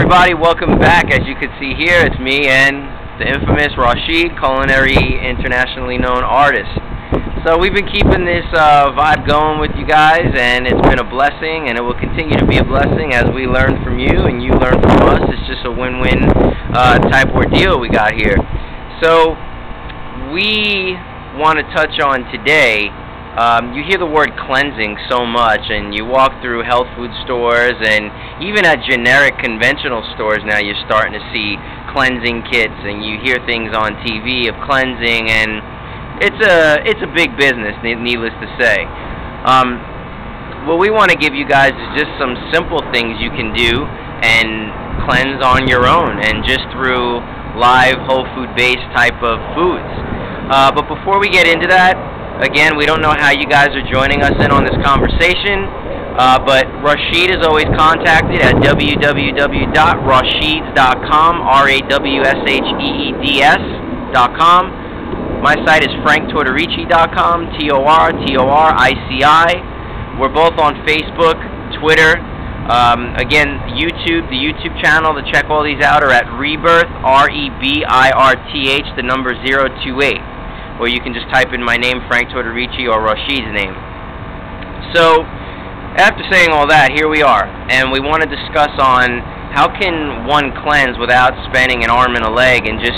everybody, welcome back. As you can see here, it's me and the infamous Rashid, culinary internationally known artist. So we've been keeping this vibe going with you guys, and it's been a blessing, and it will continue to be a blessing as we learn from you and you learn from us. It's just a win-win type ordeal we got here. So we want to touch on today, you hear the word cleansing so much, and you walk through health food stores, and even at generic conventional stores now you're starting to see cleansing kits, and you hear things on TV of cleansing, and it's a big business, needless to say. What we want to give you guys is just some simple things you can do and cleanse on your own, and just through live whole food based type of foods. But before we get into that, again, we don't know how you guys are joining us in on this conversation, but Rashid is always contacted at www.rasheeds.com, RAWSHEEDS.com. My site is franktortorici.com, TORTORICI. We're both on Facebook, Twitter. Again, YouTube, the YouTube channel to check all these out are at Rebirth, REBIRTH, the number 028. Or you can just type in my name, Frank Tortorici, or Rashid's name. So, after saying all that, here we are, and we want to discuss on how can one cleanse without spending an arm and a leg and just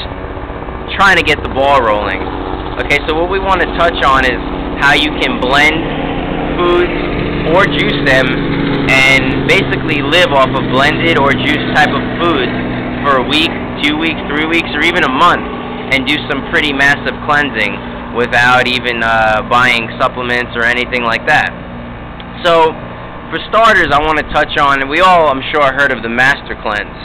trying to get the ball rolling. Okay, so what we want to touch on is how you can blend foods or juice them and basically live off of blended or juice type of foods for a week, 2 weeks, 3 weeks, or even a month, and do some pretty massive cleansing without even buying supplements or anything like that. So, for starters, I want to touch on, and we all, I'm sure, heard of the Master Cleanse.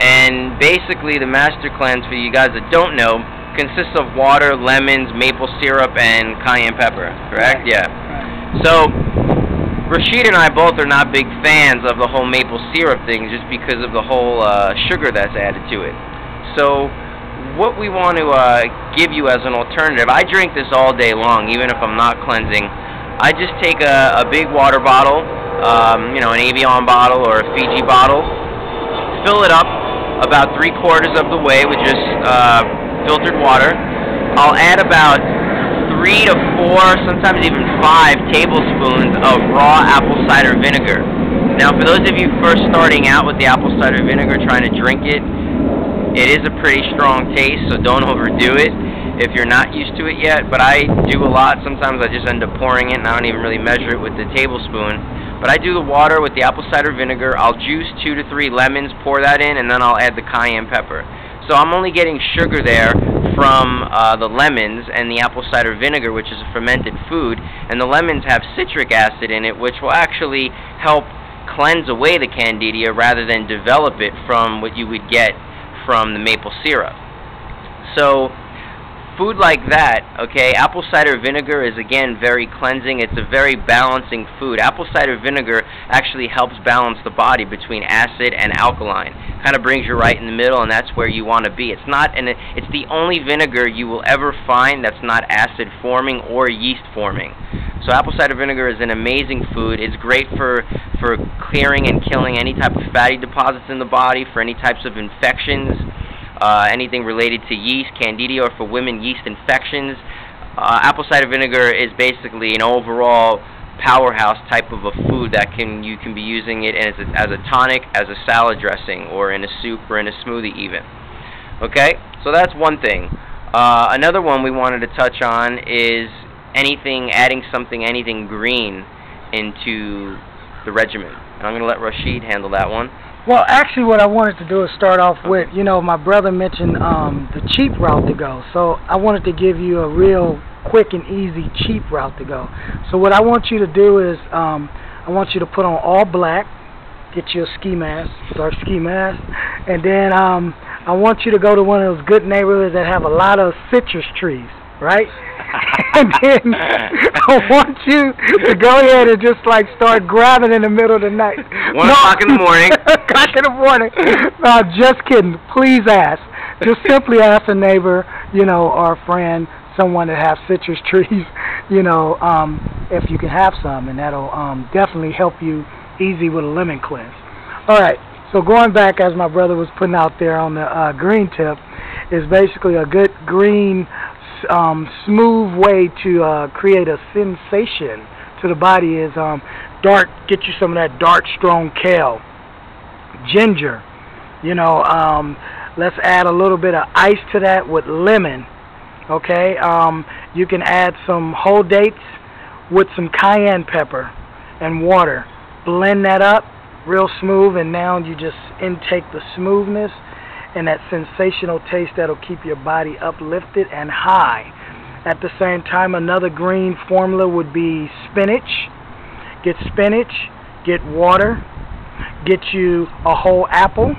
And basically, the Master Cleanse, for you guys that don't know, consists of water, lemons, maple syrup, and cayenne pepper, correct? Yeah. So, Rashid and I both are not big fans of the whole maple syrup thing just because of the whole sugar that's added to it. So, what we want to give you as an alternative, I drink this all day long, even if I'm not cleansing. I just take a big water bottle, you know, an Evian bottle or a Fiji bottle, fill it up about 3/4 of the way with just filtered water. I'll add about 3 to 4, sometimes even 5 tablespoons of raw apple cider vinegar. Now, for those of you first starting out with the apple cider vinegar, trying to drink it, it is a pretty strong taste, so don't overdo it if you're not used to it yet. But I do a lot. Sometimes I just end up pouring it, and I don't even really measure it with the tablespoon. But I do the water with the apple cider vinegar. I'll juice 2 to 3 lemons, pour that in, and then I'll add the cayenne pepper. So I'm only getting sugar there from the lemons and the apple cider vinegar, which is a fermented food. And the lemons have citric acid in it, which will actually help cleanse away the candida rather than develop it from what you would get from the maple syrup. So food like that, okay, apple cider vinegar is again very cleansing. It's a very balancing food. Apple cider vinegar actually helps balance the body between acid and alkaline. Kind of brings you right in the middle, and that's where you want to be. It's the only vinegar you will ever find that's not acid forming or yeast forming. So apple cider vinegar is an amazing food. It's great for clearing and killing any type of fatty deposits in the body, for any types of infections, anything related to yeast, candida, or for women, yeast infections. Apple cider vinegar is basically an overall powerhouse type of a food that you can be using it as a tonic, as a salad dressing, or in a soup, or in a smoothie even. Okay, so that's one thing. Another one we wanted to touch on is adding anything green into the regimen. And I'm going to let Rashid handle that one. Well, actually what I wanted to do is start off with, you know, my brother mentioned the cheap route to go. So I wanted to give you a real quick and easy cheap route to go. So what I want you to do is I want you to put on all black, get you a ski mask, dark ski mask, and then I want you to go to one of those good neighborhoods that have a lot of citrus trees, right? And then I want you to go ahead and just like start grabbing in the middle of the night. 1 o'clock in the morning. 1 o'clock in the morning. No, just kidding. Please ask. Just simply ask a neighbor, you know, or a friend, someone that has citrus trees, you know, if you can have some, and that'll definitely help you easy with a lemon cleanse. All right. So going back, as my brother was putting out there on the green tip, is basically a good green, smooth way to create a sensation to the body. Is dark. Get you some of that dark, strong kale, ginger. You know, let's add a little bit of ice to that with lemon. Okay, you can add some whole dates with some cayenne pepper and water. Blend that up real smooth, and now you just intake the smoothness and that sensational taste that'll keep your body uplifted and high. At the same time, another green formula would be spinach. Get spinach, get water, get you a whole apple.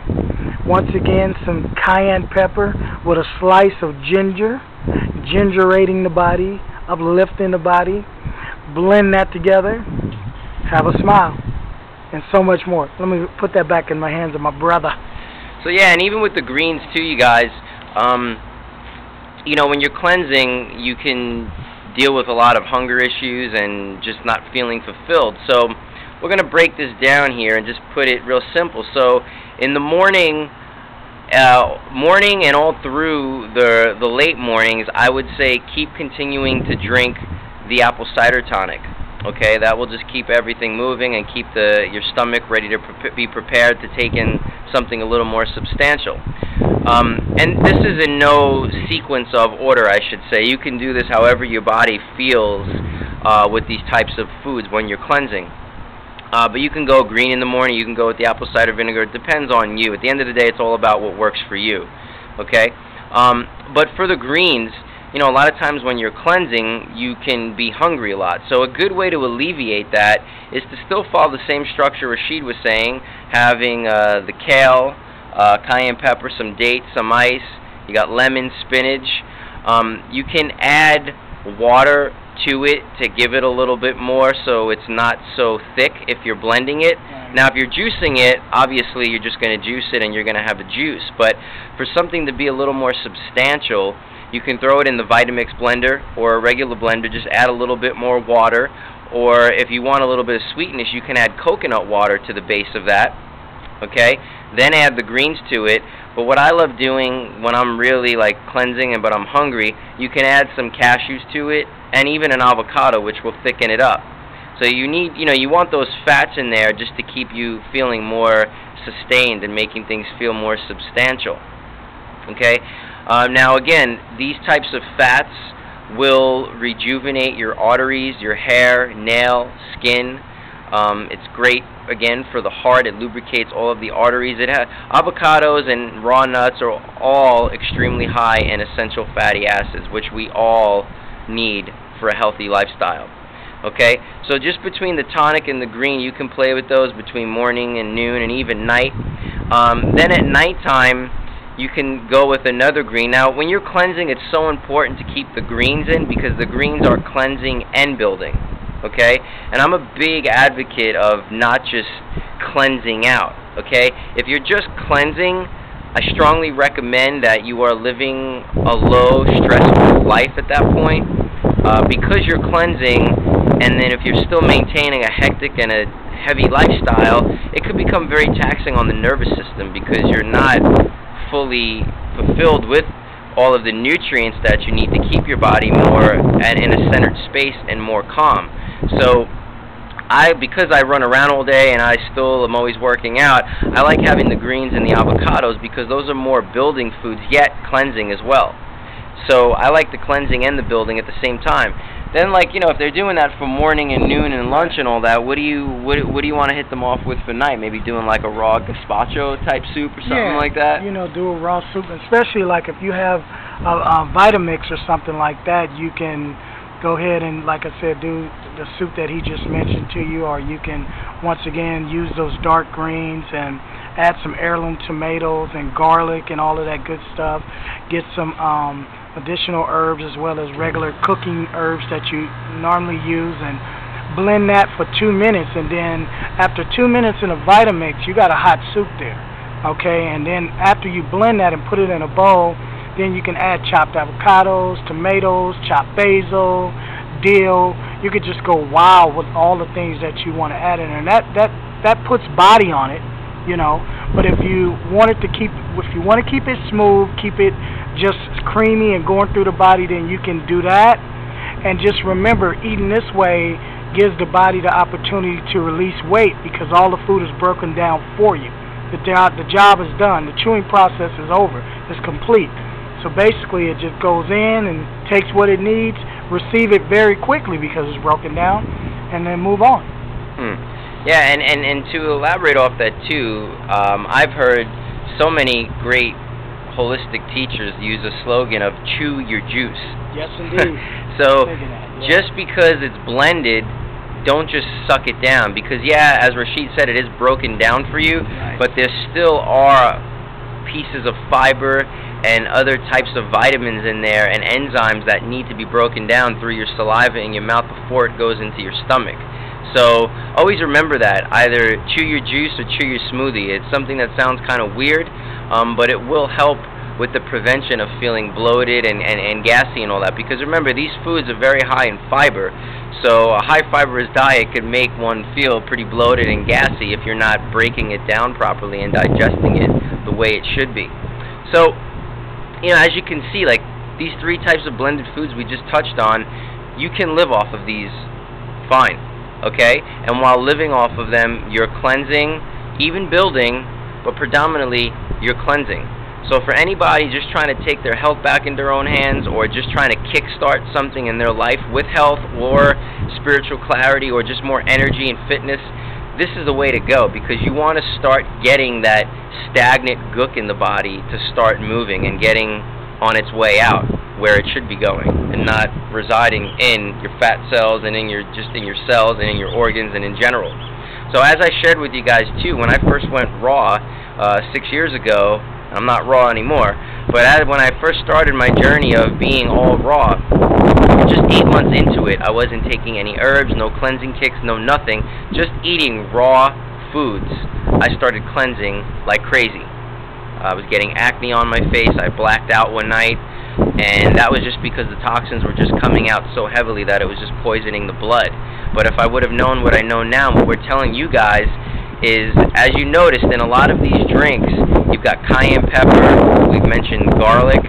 Once again, some cayenne pepper with a slice of ginger, gingerating the body, uplifting the body. Blend that together, have a smile, and so much more. Let me put that back in my hands of my brother. So yeah, and even with the greens too, you guys, you know, when you're cleansing, you can deal with a lot of hunger issues and just not feeling fulfilled. So we're going to break this down here and just put it real simple. So in the morning and all through the late mornings, I would say keep continuing to drink the apple cider tonic. Okay, that will just keep everything moving and keep your stomach ready to be prepared to take in something a little more substantial. And this is in no sequence of order, I should say. You can do this however your body feels with these types of foods when you're cleansing. But you can go green in the morning, you can go with the apple cider vinegar. It depends on you. At the end of the day, it's all about what works for you. Okay? But for the greens, you know, a lot of times when you're cleansing, you can be hungry a lot. So a good way to alleviate that is to still follow the same structure Rashid was saying, having the kale, cayenne pepper, some dates, some ice. You got lemon, spinach. You can add water to it to give it a little bit more so it's not so thick if you're blending it. Now if you're juicing it, obviously you're just going to juice it and you're going to have the juice. But for something to be a little more substantial, you can throw it in the Vitamix blender or a regular blender, just add a little bit more water, or if you want a little bit of sweetness, you can add coconut water to the base of that, okay? Then add the greens to it. But what I love doing when I'm really like cleansing but I'm hungry, you can add some cashews to it and even an avocado, which will thicken it up. So you need, you know, you want those fats in there just to keep you feeling more sustained and making things feel more substantial, okay? Now again, these types of fats will rejuvenate your arteries, your hair, nail, skin. It's great, again, for the heart. It lubricates all of the arteries. Avocados and raw nuts are all extremely high in essential fatty acids, which we all need for a healthy lifestyle. Okay, so just between the tonic and the green, you can play with those between morning and noon and even night. Then at nighttime, you can go with another green. Now, when you're cleansing, it's so important to keep the greens in because the greens are cleansing and building. Okay, and I'm a big advocate of not just cleansing out. Okay, if you're just cleansing, I strongly recommend that you are living a low, stressful life at that point because you're cleansing. And then if you're still maintaining a hectic and a heavy lifestyle, it could become very taxing on the nervous system because you're not fully fulfilled with all of the nutrients that you need to keep your body more in a centered space and more calm. So because I run around all day and I still am always working out, I like having the greens and the avocados because those are more building foods yet cleansing as well. So I like the cleansing and the building at the same time. Then, like, you know, if they're doing that for morning and noon and lunch and all that, what do you want to hit them off with for night? Maybe doing like a raw gazpacho type soup or something like that? You know, do a raw soup, especially like if you have a Vitamix or something like that, you can go ahead and, like I said, do the soup that he just mentioned to you, or you can, once again, use those dark greens and add some heirloom tomatoes and garlic and all of that good stuff. Get some additional herbs as well as regular cooking herbs that you normally use and blend that for 2 minutes, and then after 2 minutes in a Vitamix you got a hot soup there, okay? And then after you blend that and put it in a bowl, then you can add chopped avocados, tomatoes, chopped basil, dill. You could just go wild with all the things that you want to add in there, and that puts body on it, you know. But if you want to keep it smooth, keep it just creamy and going through the body, then you can do that. And just remember, eating this way gives the body the opportunity to release weight because all the food is broken down for you. The job is done. The chewing process is over. It's complete. So basically, it just goes in and takes what it needs, receive it very quickly because it's broken down, and then move on. Yeah, and to elaborate off that too, I've heard so many great holistic teachers use a slogan of "chew your juice." Yes, indeed. So just because it's blended, don't just suck it down, because yeah, as Rashid said, it is broken down for you, right, but there still are pieces of fiber and other types of vitamins in there and enzymes that need to be broken down through your saliva in your mouth before it goes into your stomach. So always remember that. Either chew your juice or chew your smoothie. It's something that sounds kind of weird, but it will help with the prevention of feeling bloated and gassy and all that, because remember, these foods are very high in fiber, so a high fibrous diet could make one feel pretty bloated and gassy if you're not breaking it down properly and digesting it the way it should be. So, you know, as you can see, like these three types of blended foods we just touched on, you can live off of these fine, okay? And while living off of them, you're cleansing, even building, but predominantly you're cleansing. So for anybody just trying to take their health back into their own hands, or just trying to kickstart something in their life with health or spiritual clarity or just more energy and fitness, this is the way to go, because you want to start getting that stagnant gook in the body to start moving and getting on its way out where it should be going, and not residing in your fat cells and in your cells and in your organs and in general. So as I shared with you guys too, when I first went raw 6 years ago, I'm not raw anymore, but when I first started my journey of being all raw, just 8 months into it, I wasn't taking any herbs, no cleansing kicks, no nothing, just eating raw foods. I started cleansing like crazy. I was getting acne on my face, I blacked out one night, and that was just because the toxins were just coming out so heavily that it was just poisoning the blood. But if I would have known what I know now, what we're telling you guys is, as you noticed in a lot of these drinks, you've got cayenne pepper, we've mentioned garlic.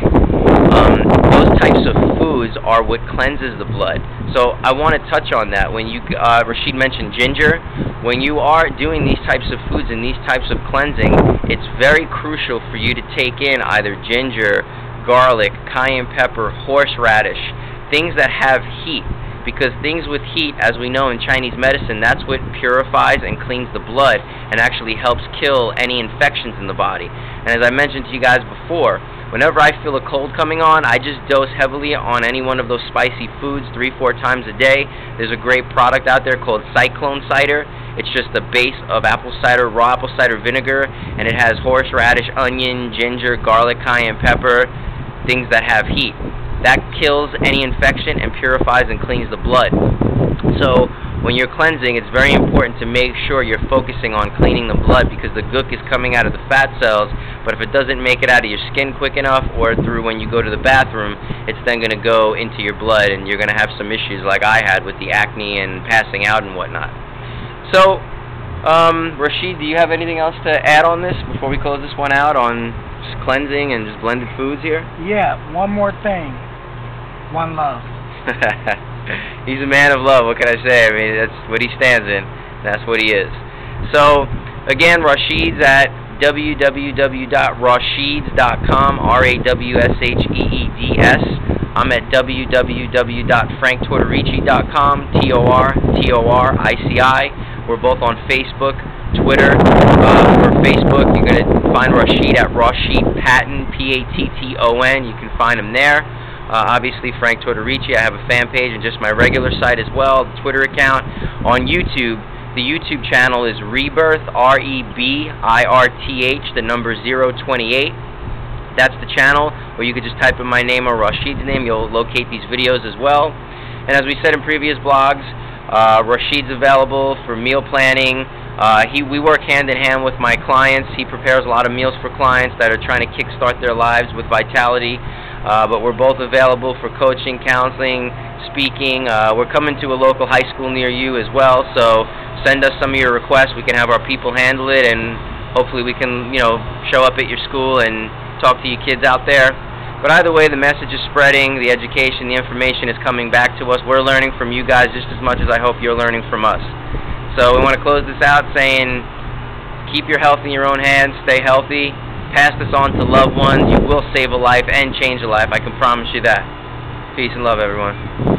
Those types of foods are what cleanses the blood. So I want to touch on that. When you, Rashid mentioned ginger. When you are doing these types of foods and these types of cleansing, it's very crucial for you to take in either ginger, garlic, cayenne pepper, horseradish, things that have heat. Because things with heat, as we know in Chinese medicine, that's what purifies and cleans the blood and actually helps kill any infections in the body. And as I mentioned to you guys before, whenever I feel a cold coming on, I just dose heavily on any one of those spicy foods 3-4 times a day. There's a great product out there called Cyclone Cider. It's just a base of apple cider, raw apple cider vinegar, and it has horseradish, onion, ginger, garlic, cayenne pepper, things that have heat. That kills any infection and purifies and cleans the blood. So when you're cleansing, it's very important to make sure you're focusing on cleaning the blood, because the gook is coming out of the fat cells, but if it doesn't make it out of your skin quick enough, or through when you go to the bathroom, it's then going to go into your blood, and you're going to have some issues like I had with the acne and passing out and whatnot. So, Rashid, do you have anything else to add on this before we close this one out on just cleansing and just blended foods here? Yeah, one more thing. One love. He's a man of love, what can I say? I mean, that's what he stands in. That's what he is. So, again, Rashid's at www.rawsheeds.com, RAWSHEEDS. I'm at www.franktortorici.com, TORTORICI. We're both on Facebook, Twitter. For Facebook, you're going to find Rashid at Rashid Patton, Patton. You can find him there. Obviously, Frank Tortorici. I have a fan page and just my regular site as well, the Twitter account. On YouTube, the YouTube channel is Rebirth, REBIRTH, the number 028. That's the channel, or you could just type in my name or Rashid's name. You'll locate these videos as well. And as we said in previous blogs, Rashid's available for meal planning. We work hand in hand with my clients. He prepares a lot of meals for clients that are trying to kickstart their lives with vitality. But we're both available for coaching, counseling, speaking. We're coming to a local high school near you as well, so send us some of your requests. We can have our people handle it, and Hopefully we can, you know, show up at your school and talk to you kids out there. But either way, the message is spreading, the education, the information is coming back to us. We're learning from you guys just as much as I hope you're learning from us. So we want to close this out saying, keep your health in your own hands, stay healthy, pass this on to loved ones. You will save a life and change a life. I can promise you that. Peace and love, everyone.